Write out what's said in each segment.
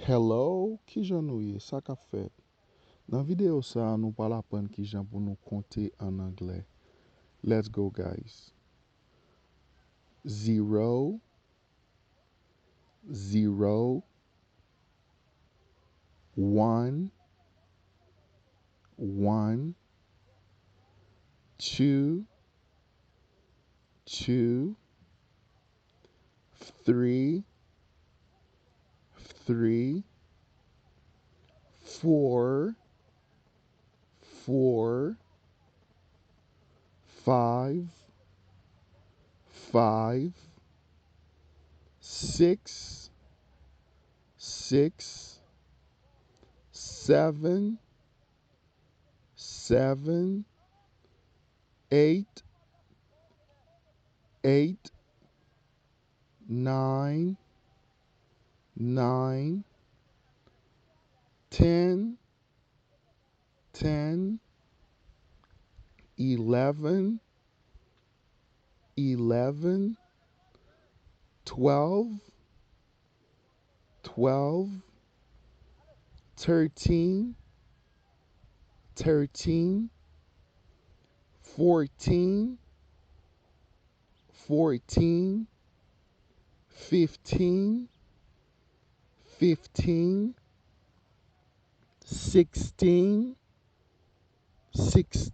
Hello, qui j'en nou ça qu'a fait? Dans la vidéo ça, nous parlons apprendre qui j'en pour nous compter en anglais. Let's go guys. 0, 0, 1, 1, 2, 2, 3, 3, 4, 4, 5, 5, 6, 6, 7, 7, 8, 8, 9, 9, 10, 10, 11, 11, 12, 12, 13, 13, 14, 14, 15, 15, 16, 16,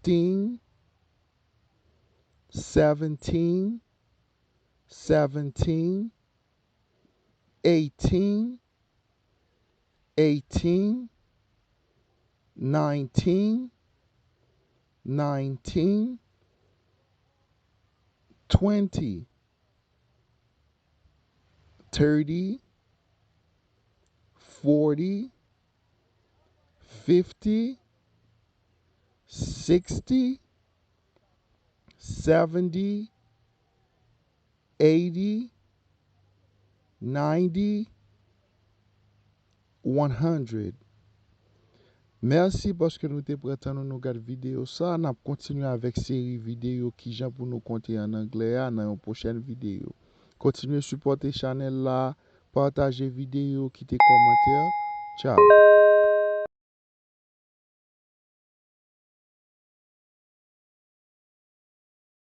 17, 17, 18, 18, 19, 19, 20, 30, 40, 50, 60, 70, 80, 90, 100. Merci parce que nous te prêtons nous regarder vidéo ça. On a continué avec série vidéo qui j'en pour nous compter en anglais dans une prochaine vidéo. Continuez à supporter channel là, partager vidéo, quitter commentaire. Ciao.